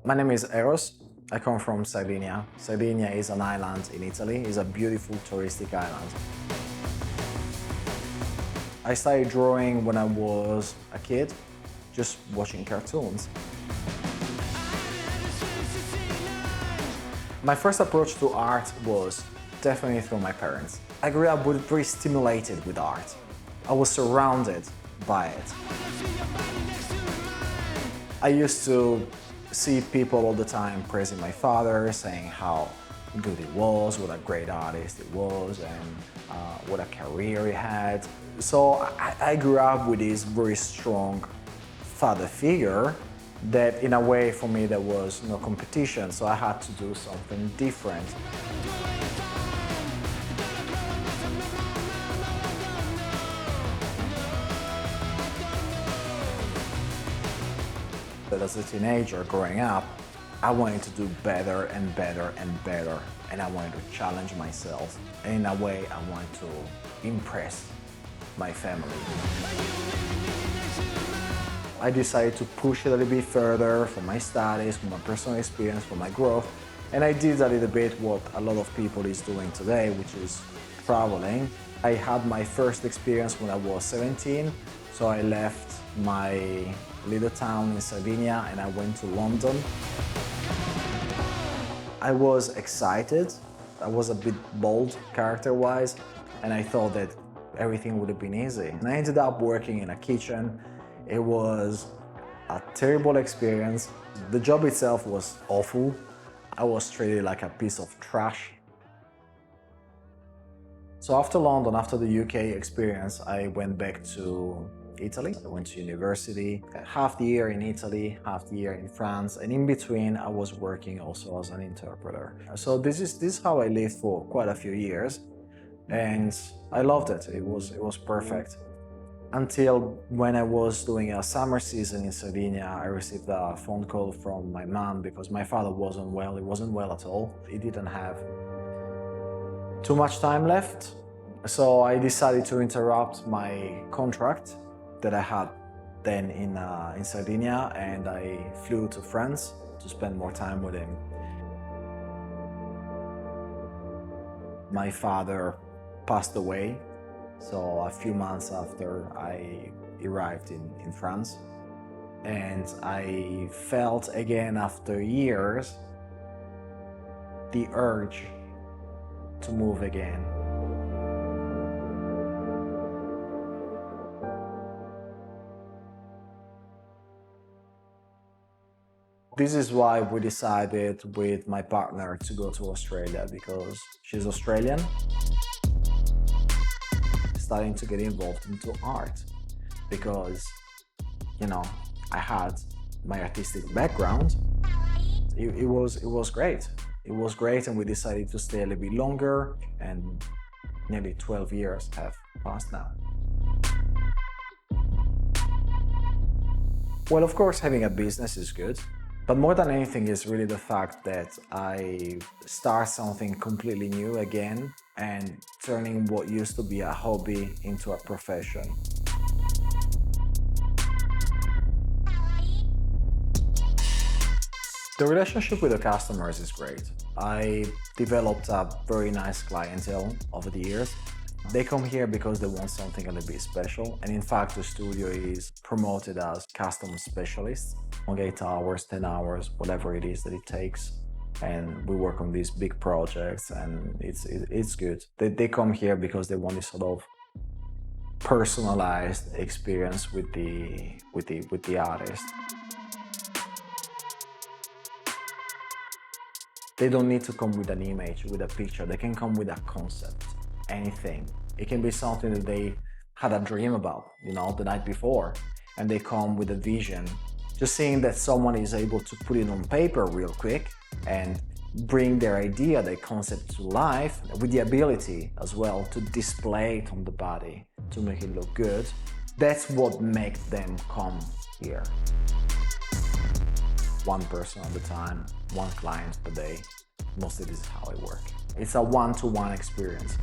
My name is Eros. I come from Sardinia. Sardinia is an island in Italy. It's a beautiful touristic island. I started drawing when I was a kid, just watching cartoons. My first approach to art was definitely through my parents. I grew up very stimulated with art. I was surrounded by it. I used to see people all the time praising my father, saying how good he was, what a great artist he was, and what a career he had. So I grew up with this very strong father figure that in a way for me there was no competition, so I had to do something different. But as a teenager growing up, I wanted to do better and better and better, and I wanted to challenge myself. And in a way, I wanted to impress my family. I decided to push it a little bit further for my studies, for my personal experience, for my growth, and I did a little bit what a lot of people is doing today, which is traveling. I had my first experience when I was 17, so I left my little town in Sardinia and I went to London. I was excited. I was a bit bold character-wise, and I thought that everything would have been easy. And I ended up working in a kitchen. It was a terrible experience. The job itself was awful. I was treated like a piece of trash. So after London, after the UK experience, I went back to Italy. I went to university, half the year in Italy, half the year in France, and in between I was working also as an interpreter. So this is how I lived for quite a few years, and I loved it. It was perfect. Until when I was doing a summer season in Sardinia, I received a phone call from my mom because my father wasn't well. He wasn't well at all. He didn't have too much time left. So I decided to interrupt my contract that I had then in Sardinia, and I flew to France to spend more time with him. My father passed away, so a few months after I arrived in France, and I felt again after years the urge to move again. This is why we decided with my partner to go to Australia, because she's Australian, starting to get involved into art, because, you know, I had my artistic background. It was great. It was great, and we decided to stay a little bit longer, and nearly 12 years have passed now. Well, of course, having a business is good. But more than anything is really the fact that I start something completely new again and turning what used to be a hobby into a profession. The relationship with the customers is great. I developed a very nice clientele over the years. They come here because they want something a little bit special, and in fact the studio is promoted as custom specialists. 8 hours, 10 hours, whatever it is that it takes, and we work on these big projects, and it's good. They come here because they want this sort of personalized experience with the artist. They don't need to come with an image, with a picture. They can come with a concept. Anything. It can be something that they had a dream about, you know, the night before, and they come with a vision. Just seeing that someone is able to put it on paper real quick and bring their idea, their concept to life, with the ability as well to display it on the body, to make it look good. That's what makes them come here. One person at a time, one client per day. Mostly this is how I work. It's a one-to-one experience.